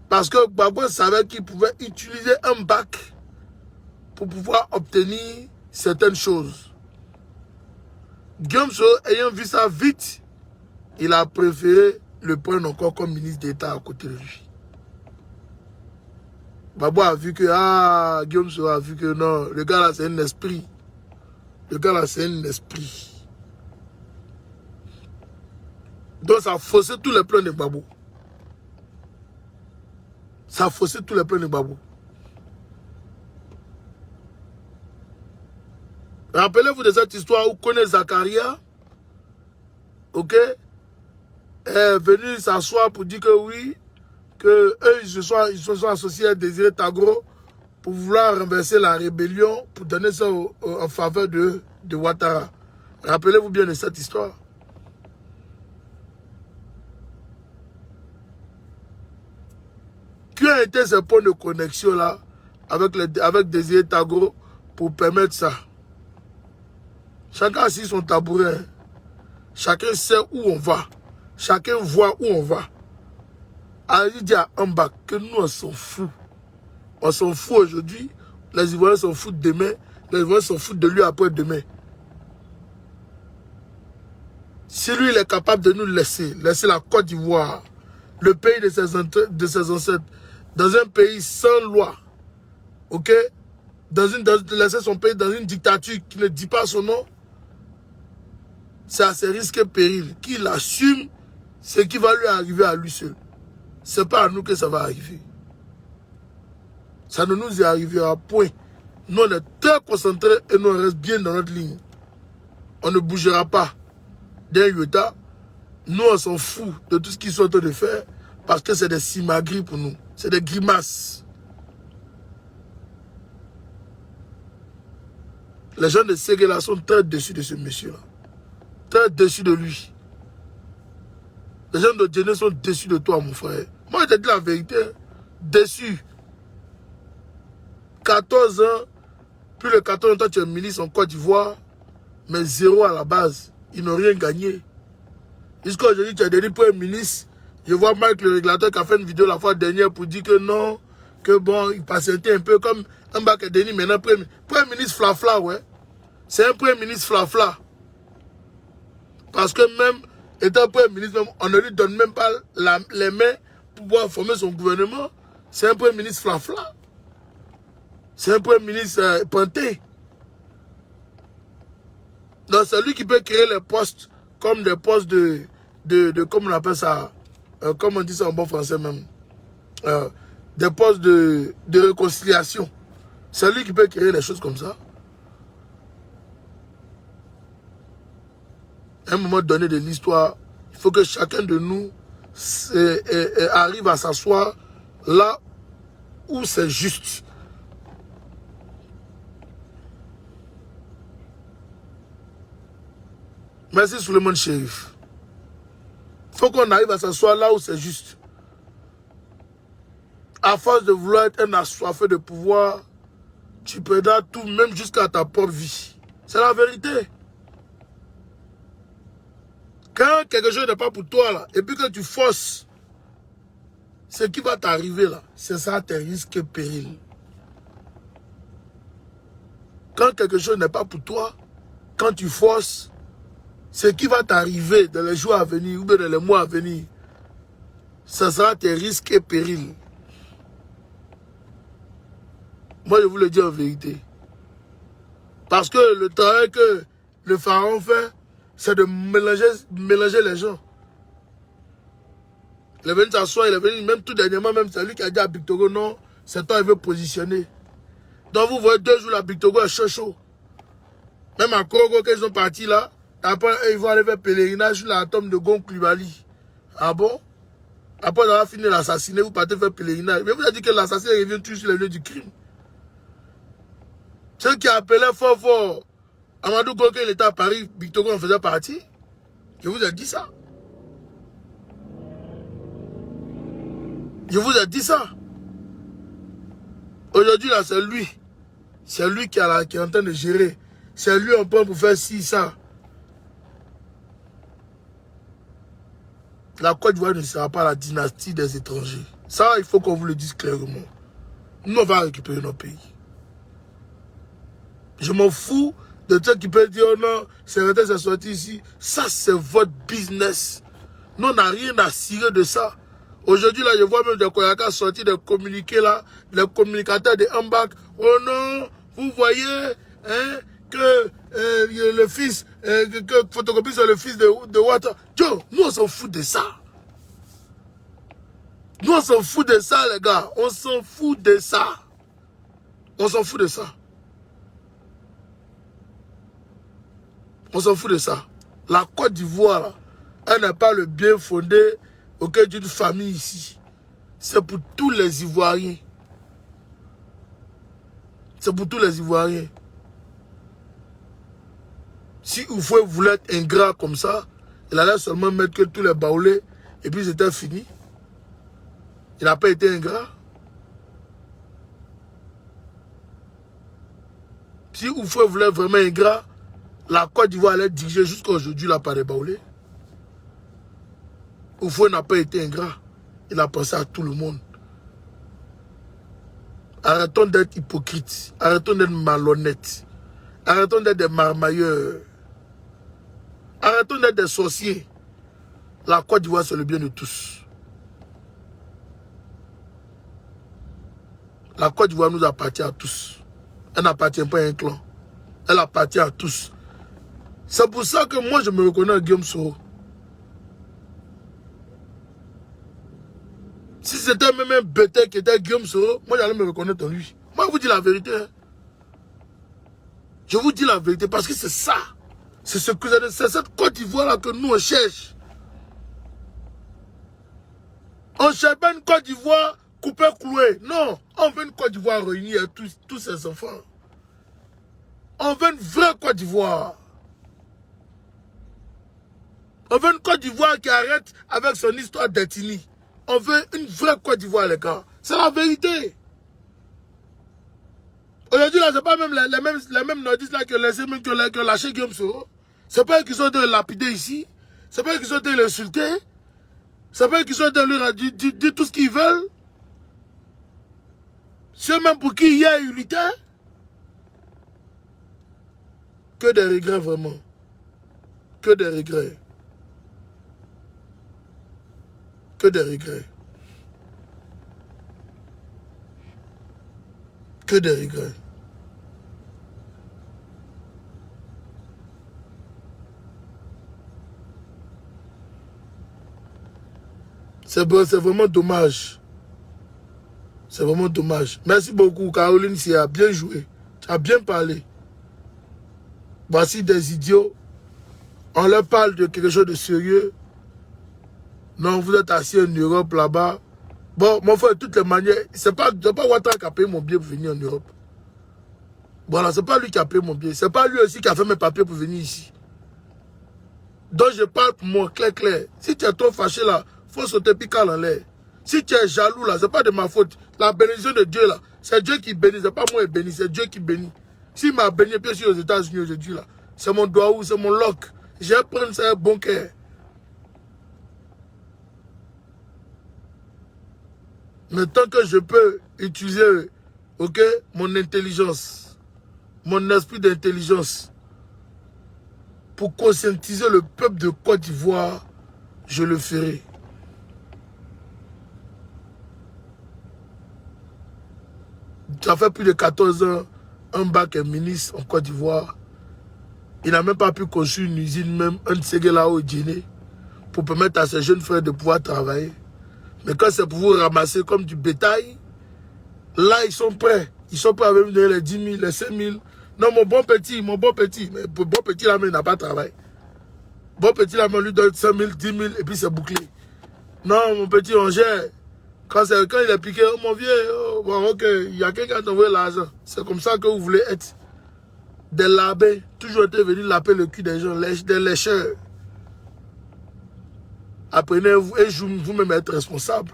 parce que Gbagbo savait qu'il pouvait utiliser un bac pour pouvoir obtenir certaines choses. Guillaume Soro, ayant vu ça vite, il a préféré le prendre encore comme ministre d'État à côté de lui. Babo a vu que, Guillaume Soro a vu que non, le gars là c'est un esprit. Le gars là c'est un esprit. Donc ça a faussé tous les plans de Babo. Ça a faussé tous les plans de Babo. Rappelez-vous de cette histoire où Kone Zakaria, ok, est venu s'asseoir pour dire que oui, que eux ils se sont associés à Désiré Tagro pour vouloir renverser la rébellion, pour donner ça en faveur de Ouattara. Rappelez-vous bien de cette histoire. Qui a été ce point de connexion là avec Désiré Tagro pour permettre ça? Chacun a assis son tabouret. Chacun sait où on va. Chacun voit où on va. Il dit à Amba que nous on s'en fout. On s'en fout aujourd'hui. Les Ivoiriens s'en foutent demain. Les Ivoiriens s'en foutent de lui après-demain. Si lui il est capable de nous laisser la Côte d'Ivoire, le pays de ses ancêtres, dans un pays sans loi, ok, laisser son pays dans une dictature qui ne dit pas son nom, c'est à ses risques et périls. Qu'il assume ce qui va lui arriver à lui seul. Ce n'est pas à nous que ça va arriver. Ça ne nous y arrivera point. Nous, on est très concentrés et nous, on reste bien dans notre ligne. On ne bougera pas d'un iota. Nous, on s'en fout de tout ce qu'ils sont en train de faire parce que c'est des simagris pour nous. C'est des grimaces. Les gens de Séguéla sont très déçus de ce monsieur-là. Très déçus de lui. Les gens de Djéné sont déçus de toi, mon frère. Moi, je te dis la vérité. Déçus. 14 ans, plus de 14 ans, toi, tu es ministre en Côte d'Ivoire, mais 0 à la base. Ils n'ont rien gagné. Jusqu'aujourd'hui, tu es devenu Premier ministre. Je vois Mike, le régulateur, qui a fait une vidéo la fois dernière pour dire que non, que bon, il patientait un peu comme un bac et Denis, maintenant, Premier ministre Flafla, ouais. C'est un Premier ministre Flafla. Parce que même, étant Premier ministre, on ne lui donne même pas les mains pour pouvoir former son gouvernement. C'est un Premier ministre Flafla. C'est un Premier ministre Panté. Donc c'est lui qui peut créer les postes comme des postes de comment on appelle ça, comment on dit ça en bon français même, des postes de réconciliation. C'est lui qui peut créer les choses comme ça. À un moment donné de l'histoire, il faut que chacun de nous arrive à s'asseoir là où c'est juste. Merci Souleymane Chérif. Il faut qu'on arrive à s'asseoir là où c'est juste. À force de vouloir être un assoiffé de pouvoir, tu perdras tout, même jusqu'à ta propre vie. C'est la vérité. Quand quelque chose n'est pas pour toi, là, et puis que tu forces, ce qui va t'arriver là, c'est ça tes risques et périls. Quand quelque chose n'est pas pour toi, quand tu forces, ce qui va t'arriver dans les jours à venir ou bien dans les mois à venir, ça sera tes risques et périls. Moi, je vous le dis en vérité. Parce que le travail que le pharaon fait, c'est de mélanger les gens. Il est venu s'asseoir, il est venu, même tout dernièrement, même c'est lui qui a dit à Bictogo, non, c'est toi, il veut positionner. Donc vous voyez 2 jours, la Bictogo est chaud. Même à Congo, quand ils sont partis là, après, ils vont aller faire pèlerinage sur la tombe de Gon Coulibaly. Ah bon? Après avoir fini l'assassiner, vous partez faire pèlerinage. Mais vous avez dit que l'assassin revient toujours sur les lieux du crime. Ceux qui appelaient fort, Amadou Gon, quand il était à Paris, Bictogo en faisait partie. Je vous ai dit ça. Je vous ai dit ça. Aujourd'hui, là, c'est lui. C'est lui qui est en train de gérer. C'est lui en point pour faire ci, ça. La Côte d'Ivoire ne sera pas la dynastie des étrangers. Ça, il faut qu'on vous le dise clairement. Nous, on va récupérer nos pays. Je m'en fous de ceux qui peuvent dire, oh non, c'est sorti ici. Ça, c'est votre business. Nous, on n'a rien à cirer de ça. Aujourd'hui, là, je vois même des Koyaka sortir des communiqués, là, les communicateurs de Ambak. Oh non, vous voyez, hein, que le fils, que Photocopie c'est le fils de Ouattara. Joe, nous, on s'en fout de ça. Nous, on s'en fout de ça, les gars. On s'en fout de ça. On s'en fout de ça. On s'en fout de ça. La Côte d'Ivoire, elle n'a pas le bien fondé auquel d'une famille ici. C'est pour tous les Ivoiriens. C'est pour tous les Ivoiriens. Si Oufoué voulait être ingrat comme ça, il allait seulement mettre que tous les baoulés et puis c'était fini. Il n'a pas été ingrat. Si Oufoué voulait vraiment ingrat, la Côte d'Ivoire allait diriger jusqu'à aujourd'hui là par les baoulés. Oufoué n'a pas été ingrat. Il a pensé à tout le monde. Arrêtons d'être hypocrites. Arrêtons d'être malhonnêtes. Arrêtons d'être des marmailleurs. Arrêtons d'être des sorciers. La Côte d'Ivoire, c'est le bien de tous. La Côte d'Ivoire nous appartient à tous. Elle n'appartient pas à un clan. Elle appartient à tous. C'est pour ça que moi, je me reconnais à Guillaume Soro. Si c'était même un bêteux qui était Guillaume Soro, moi, j'allais me reconnaître en lui. Moi, je vous dis la vérité. Hein. Je vous dis la vérité parce que c'est ça. C'est cette Côte d'Ivoire-là que nous, on cherche. On ne cherche pas une Côte d'Ivoire coupée, clouée. Non, on veut une Côte d'Ivoire réunie à tous ses enfants. On veut une vraie Côte d'Ivoire. On veut une Côte d'Ivoire qui arrête avec son histoire d'ethnie. On veut une vraie Côte d'Ivoire, les gars. C'est la vérité. Aujourd'hui, là, c'est pas même les mêmes nordistes là qui ont lâché Guillaume Soro. C'est pas eux qui sont en train de lapider ici. C'est pas eux qui sont en train de l'insulter. C'est pas eux qui sont en train de lui dire tout ce qu'ils veulent. C'est même pour qui hier il luttait. Que des regrets, vraiment. Que des regrets. Que des regrets. Que des regrets. C'est vraiment dommage. C'est vraiment dommage. Merci beaucoup, Caroline. Tu as bien joué. Tu as bien parlé. Voici des idiots. On leur parle de quelque chose de sérieux. Non, vous êtes assis en Europe là-bas. Bon, mon frère, de toutes les manières, c'est pas Ouattara qui a payé mon billet pour venir en Europe. Voilà, c'est pas lui qui a payé mon billet. C'est pas lui aussi qui a fait mes papiers pour venir ici. Donc je parle pour moi, clair. Si tu es trop fâché là, faut sauter pical en l'air. Si tu es jaloux là, c'est pas de ma faute. La bénédiction de Dieu là, c'est Dieu qui bénit, c'est pas moi qui bénis, c'est Dieu qui bénit. S'il m'a béni, puis je suis aux États-Unis aujourd'hui là, c'est mon doigt ou c'est mon loc. Je vais prendre ça bon cœur. Mais tant que je peux utiliser, ok, mon intelligence, mon esprit d'intelligence, pour conscientiser le peuple de Côte d'Ivoire, je le ferai. Ça fait plus de 14 ans, un bac est ministre en Côte d'Ivoire. Il n'a même pas pu construire une usine, même un Ségela au Djéné, pour permettre à ses jeunes frères de pouvoir travailler. Mais quand c'est pour vous ramasser comme du bétail, là, ils sont prêts. Ils sont prêts à me donner les 10 000, les 5 000. Non, mon bon petit. Mais bon petit, là, il n'a pas de travail. Bon petit, là, on lui donne 5 000, 10 000, et puis c'est bouclé. Non, mon petit, on gère. Quand il est piqué, oh, mon vieux, oh, bon, ok, il y a quelqu'un qui a envoyé l'argent. C'est comme ça que vous voulez être. Des labés, toujours été venu laper le cul des gens, des lécheurs. Apprenez vous-même à être responsable.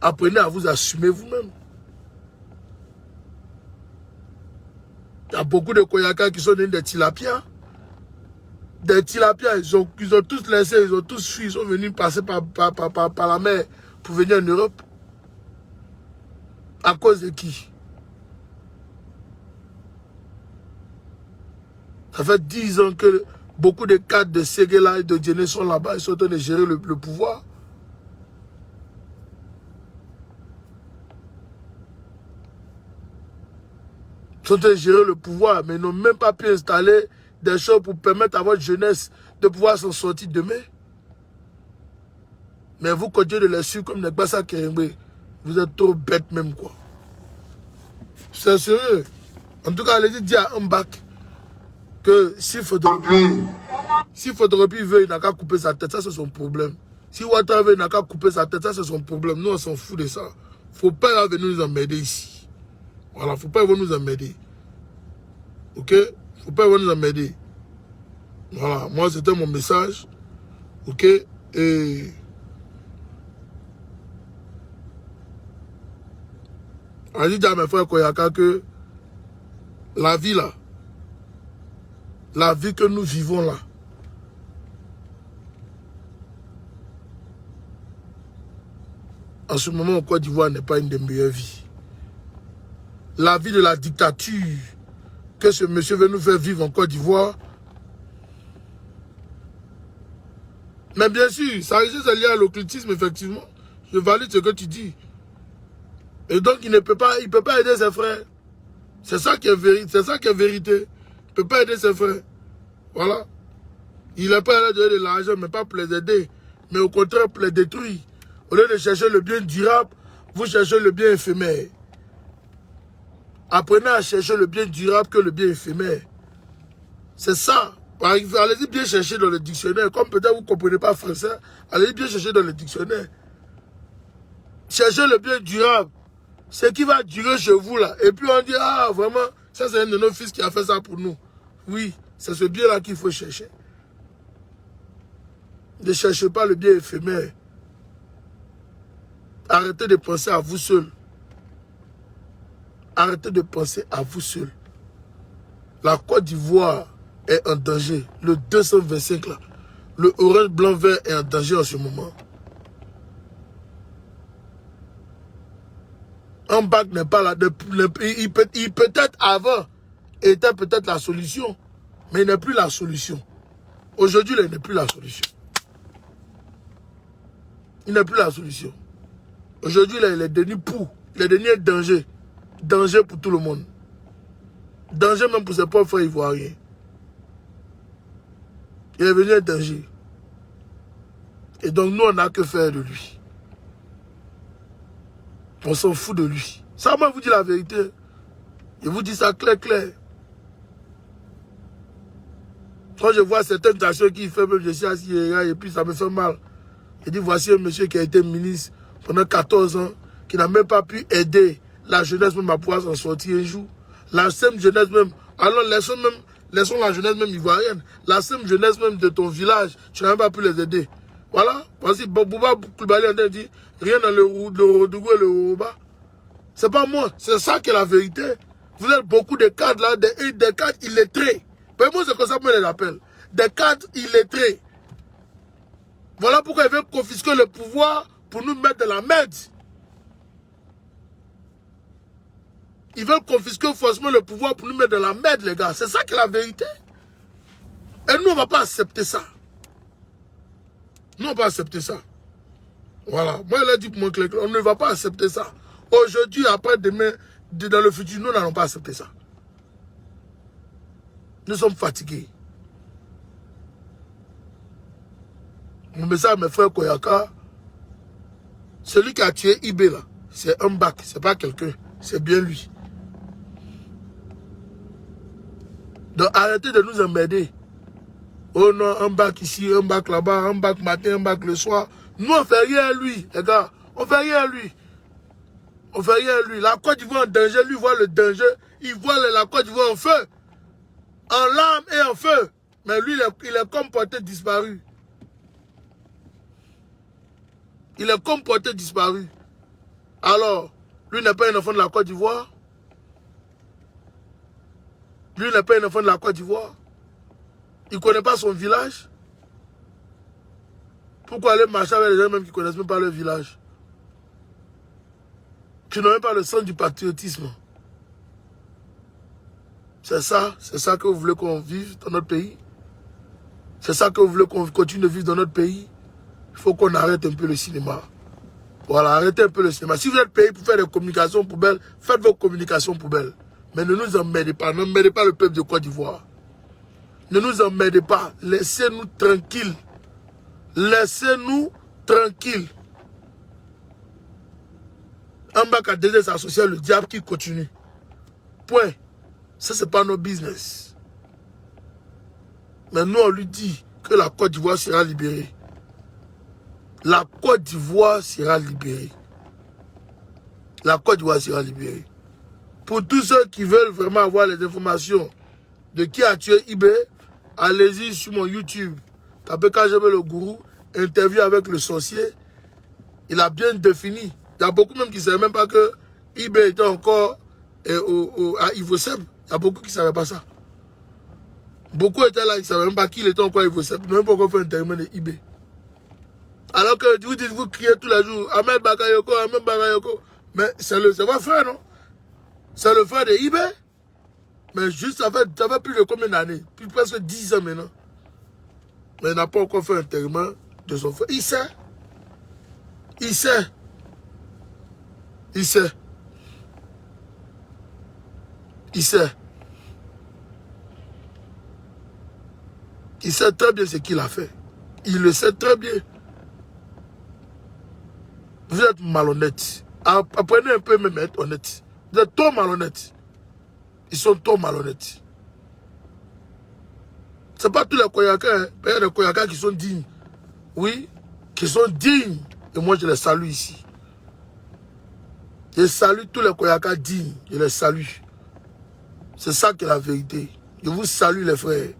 Apprenez à vous assumer vous-même. Il y a beaucoup de Koyaka qui sont des tilapias. Des tilapias, ils ont tous laissé, ils ont tous fui, ils sont venus passer par la mer pour venir en Europe. À cause de qui? Ça fait 10 ans que Beaucoup de cadres de Séguéla et de Djéné sont là-bas, ils sont en train de gérer le pouvoir. Ils sont en train de gérer le pouvoir, mais ils n'ont même pas pu installer des choses pour permettre à votre jeunesse de pouvoir s'en sortir demain. Mais vous continuez de les suivre comme des Bassa Kérémbé. Vous êtes trop bêtes même, quoi. C'est sérieux. En tout cas, allez-y dire à Mbak que si Photocopie veut, il n'a qu'à couper sa tête, ça c'est son problème. Si Ouattara veut, il n'a qu'à couper sa tête, ça c'est son problème. Nous, on s'en fout de ça. Faut pas venir nous emmerder ici. Voilà, faut pas venir nous emmerder. Ok? Faut pas venir nous emmerder. Voilà, moi c'était mon message. Ok? Et... allez dire à mes frères Koyaka que la vie là, la vie que nous vivons là, en ce moment en Côte d'Ivoire n'est pas une des meilleures vies. La vie de la dictature que ce monsieur veut nous faire vivre en Côte d'Ivoire. Mais bien sûr, ça risque de lié à l'occultisme, effectivement. Je valide ce que tu dis. Et donc il ne peut pas, aider ses frères. C'est ça qui est vérité. C'est ça qui est vérité. Il ne peut pas aider ses frères. Voilà. Il n'a pas donné de l'argent, mais pas pour les aider. Mais au contraire, pour les détruire. Au lieu de chercher le bien durable, vous cherchez le bien éphémère. Apprenez à chercher le bien durable que le bien éphémère. C'est ça. Allez-y bien chercher dans le dictionnaire. Comme peut-être vous ne comprenez pas français, allez-y bien chercher dans le dictionnaire. Cherchez le bien durable. Ce qui va durer chez vous là. Et puis on dit, ah vraiment, ça c'est un de nos fils qui a fait ça pour nous. Oui, c'est ce bien-là qu'il faut chercher. Ne cherchez pas le bien éphémère. Arrêtez de penser à vous seul. Arrêtez de penser à vous seul. La Côte d'Ivoire est en danger. Le 225 là. Le orange, blanc, vert est en danger en ce moment. Un bac n'est pas là. Il peut-être avant était peut-être la solution. Mais il n'est plus la solution. Aujourd'hui, il n'est plus la solution. Il n'est plus la solution. Aujourd'hui, il est devenu pour. Il est devenu un danger. Danger pour tout le monde. Danger même pour ses propres frères ivoiriens. Il est devenu un danger. Et donc, nous, on n'a que faire de lui. On s'en fout de lui. Ça, moi, je vous dis la vérité. Je vous dis ça clair. Quand je vois certaines actions qu'il fait, même je suis assis et puis ça me fait mal. Je dis, voici un monsieur qui a été ministre pendant 14 ans, qui n'a même pas pu aider la jeunesse même à pouvoir s'en sortir un jour. La simple jeunesse même. Alors laissons la jeunesse même ivoirienne. La simple jeunesse même de ton village, tu n'as même pas pu les aider. Voilà. Voici Bouba Koulibaly a dit, rien dans le Oudougou et le Ouba. C'est pas moi. C'est ça qui est la vérité. Vous êtes beaucoup de cadres là, des cadres illettrés. Mais moi, c'est comme ça que je les appelle. Des cadres illettrés. Voilà pourquoi ils veulent confisquer le pouvoir pour nous mettre de la merde. Ils veulent confisquer forcément le pouvoir pour nous mettre de la merde, les gars. C'est ça qui est la vérité. Et nous, on ne va pas accepter ça. Nous, on ne va pas accepter ça. Voilà. Moi, il a dit pour moi, on ne va pas accepter ça. Aujourd'hui, après, demain, dans le futur, nous n'allons pas accepter ça. Nous sommes fatigués. Mon message à mes frères Koyaka, celui qui a tué Ibé là, c'est un bac, c'est pas quelqu'un, c'est bien lui. Donc arrêtez de nous emmerder. Oh non, un bac ici, un bac là-bas, un bac matin, un bac le soir. Nous on fait rien à lui, les gars. On fait rien à lui. On fait rien à lui. La Côte d'Ivoire en danger, lui voit le danger. Il voit la Côte d'Ivoire en feu. En larmes et en feu. Mais lui, il est comme porté disparu. Il est comme porté disparu. Alors, lui n'est pas un enfant de la Côte d'Ivoire. Lui n'est pas un enfant de la Côte d'Ivoire. Il ne connaît pas son village. Pourquoi aller marcher avec les gens même qui ne connaissent même pas leur village? Qui n'ont même pas le sens du patriotisme. C'est ça que vous voulez qu'on vive dans notre pays. C'est ça que vous voulez qu'on continue de vivre dans notre pays? Il faut qu'on arrête un peu le cinéma. Voilà, arrêtez un peu le cinéma. Si vous êtes payé pour faire des communications poubelles, faites vos communications poubelles. Mais ne nous emmerdez pas. N'emmerdez pas le peuple de Côte d'Ivoire. Ne nous emmerdez pas. Laissez-nous tranquilles. Laissez-nous tranquilles. Ambakadede s'associe le diable qui continue. Point. Ça, c'est pas notre business. Mais nous, on lui dit que la Côte d'Ivoire sera libérée. La Côte d'Ivoire sera libérée. La Côte d'Ivoire sera libérée. Pour tous ceux qui veulent vraiment avoir les informations de qui a tué Ibé, allez-y sur mon YouTube. Tapez KGB le gourou, interview avec le sorcier. Il a bien défini. Il y a beaucoup même qui ne savaient même pas que Ibé était encore à Ivoseb. Il y a beaucoup qui ne savaient pas ça. Beaucoup étaient là, ils ne savaient même pas qu'il était encore à Ivoseb. Ils n'ont même pas encore fait un terme de Ibé. Alors que vous criez tous les jours, Ahmed Bakayoko, Ahmed Bakayoko. Mais c'est votre frère, non? C'est le frère de Ibé. Mais juste, ça fait plus de combien d'années? Plus presque 10 ans maintenant. Mais il n'a pas encore fait un terme de son frère. Il sait. Il sait. Il sait. Il sait. Il sait très bien ce qu'il a fait. Il le sait très bien. Vous êtes malhonnête. Apprenez un peu même à être honnête. Vous êtes trop malhonnête. Ils sont trop malhonnêtes. Ce n'est pas tous les Koyaka. Hein. Il y a des Koyaka qui sont dignes. Oui, qui sont dignes. Et moi, je les salue ici. Je salue tous les Koyaka dignes. Je les salue. C'est ça qui est la vérité. Je vous salue les frères.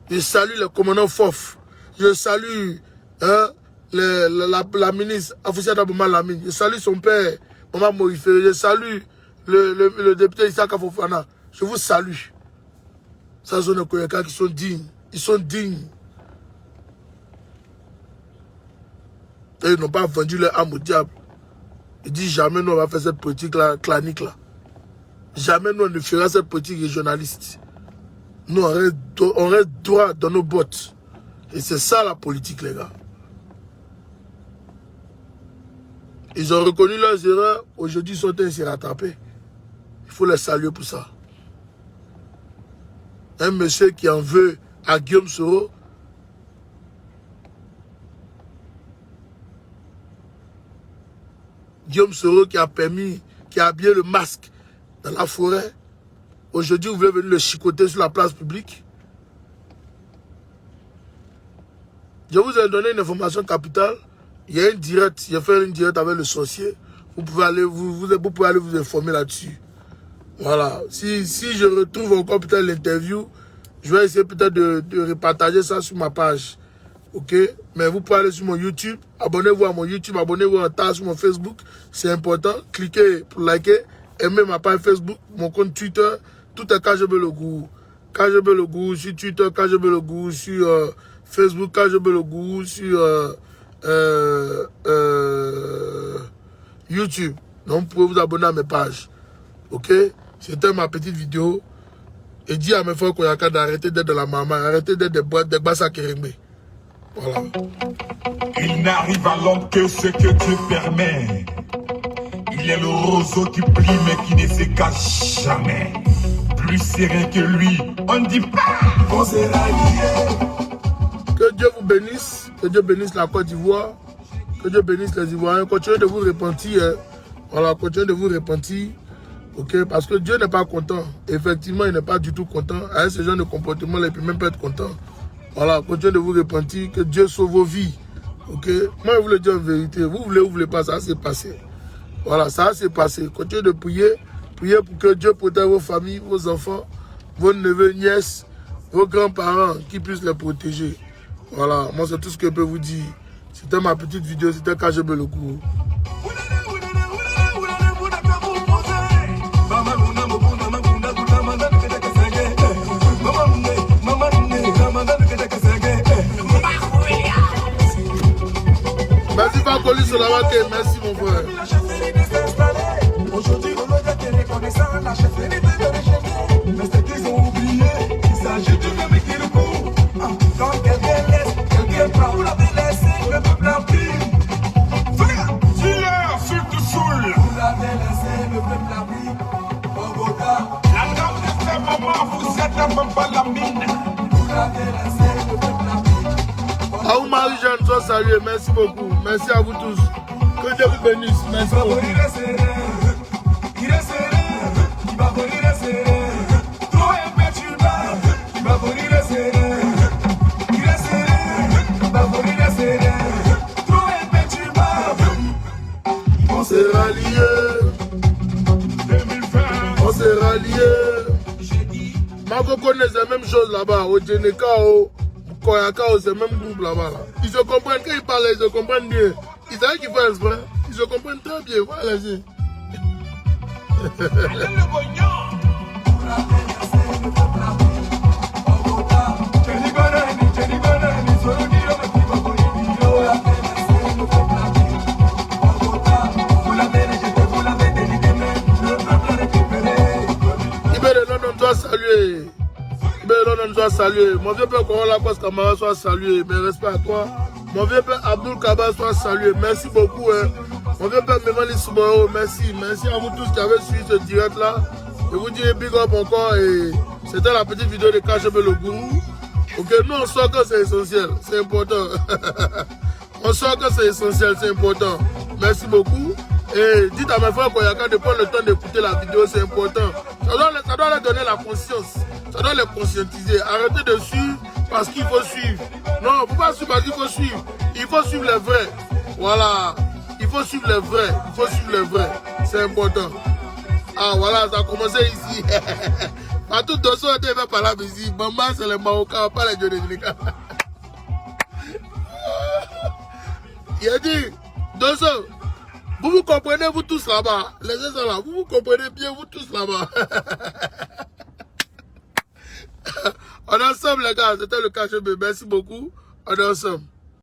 Je salue le commandant Fof. Je salue la ministre Afousia Daboma Lamine. Je salue son père, Maman Moïse. Je salue le député Isaka Fofana. Je vous salue. Ça sont des Koyaka qui sont dignes. Ils sont dignes. Et ils n'ont pas vendu leur âme au diable. Ils disent jamais nous on va faire cette politique là, clanique là. Jamais nous on ne fera cette politique régionaliste. Nous on reste droit dans nos bottes. Et c'est ça la politique les gars. Ils ont reconnu leurs erreurs. Aujourd'hui ils sont en train de se rattraper. Il faut les saluer pour ça. Un monsieur qui en veut à Guillaume Soro. Guillaume Soro qui a permis, qui a habillé le masque dans la forêt. Aujourd'hui, vous voulez venir le chicoter sur la place publique. Je vous ai donné une information capitale. Il y a une directe, j'ai fait une directe avec le sorcier. Vous pouvez aller vous informer là-dessus. Voilà. Si je retrouve encore peut-être l'interview, je vais essayer peut-être de repartager ça sur ma page. Ok? Mais vous pouvez aller sur mon YouTube. Abonnez-vous à mon YouTube. Abonnez-vous en tas sur mon Facebook. C'est important. Cliquez pour liker. Aimez ma page Facebook. Mon compte Twitter. Tout est KGB le gourou. KGB le gourou sur Twitter. KGB le gourou sur Facebook. KGB le gourou sur YouTube. Donc vous pouvez vous abonner à mes pages. Ok? C'était ma petite vidéo. Et dis à mes frères Koyaka d'arrêter d'être de la maman. Arrêter d'être des Bassa Kérémbe. Voilà. Il n'arrive à l'homme que ce que Dieu permet. Il est le roseau qui plie mais qui ne se cache jamais. Plus serein que lui, on ne dit pas qu'on sera lié. Que Dieu vous bénisse. Que Dieu bénisse la Côte d'Ivoire. Que Dieu bénisse les Ivoiriens. Continuez de vous repentir. Hein. Voilà, continuez de vous repentir. Ok, parce que Dieu n'est pas content. Effectivement, il n'est pas du tout content. Avec ce genre de comportement, il ne peut même pas être content. Voilà, continuez de vous repentir, que Dieu sauve vos vies. Ok, moi je vous le dis en vérité, vous voulez ou vous voulez pas, ça s'est passé. Voilà, ça s'est passé. Continuez de prier, priez pour que Dieu protège vos familles, vos enfants, vos neveux, nièces, vos grands-parents, qui puissent les protéger. Voilà, moi c'est tout ce que je peux vous dire. C'était ma petite vidéo, c'était KGB le gourou. Merci Fakoli Solawake, merci mon frère. Aujourd'hui, on doit être reconnaissant, la chefferie de rejeter. Mais c'est qu'ils ont oublié qu'il s'agit du même qui le coup. pas la mine. Aou Marie-Jeanne, sois salué. Merci beaucoup. Merci à vous tous. Que Dieu vous bénisse. Merci beaucoup. On s'est ralliés. On s'est ralliés. Marco connaît la même chose là-bas. Au Djeneka, au Koyaka, c'est le même groupe là-bas. Là. Ils se comprennent. Quand ils parlent, ils se comprennent bien. Ils savent qu'ils font exprès. Ils se comprennent très bien. Voilà, allez-y. Saluer. London soit salué. Mon vieux père Corolla Kos Kamara soit salué. Mes respects à toi. Mon vieux père Abdul Kaba soit salué. Merci beaucoup. Hein. Mon vieux père Memani Souboro, merci. Merci à vous tous qui avez suivi ce direct là. Je vous dis big up encore. Et c'était la petite vidéo de KGB le Gourou. Ok, nous on sent que c'est essentiel. C'est important. On sent que c'est essentiel, c'est important. Merci beaucoup. Et dites à mes frères Koyaka de prendre le temps d'écouter la vidéo, c'est important. Ça doit leur donner la conscience. Ça doit les conscientiser. Arrêtez de suivre parce qu'il faut suivre. Non, il ne faut pas suivre parce qu'il faut suivre. Il faut suivre les vrais. Voilà. Il faut suivre les vrais. Il faut suivre les vrais. C'est important. Ah voilà, ça a commencé ici. À tout dosso, on était par la musique. Maman, c'est les Marocains, pas les Djonélica. Il a dit, dosso. Vous comprenez, vous tous là-bas. Les gens sont là. Vous comprenez bien, vous tous là-bas. On est ensemble, les gars. C'était le KGB. Merci beaucoup. On est ensemble.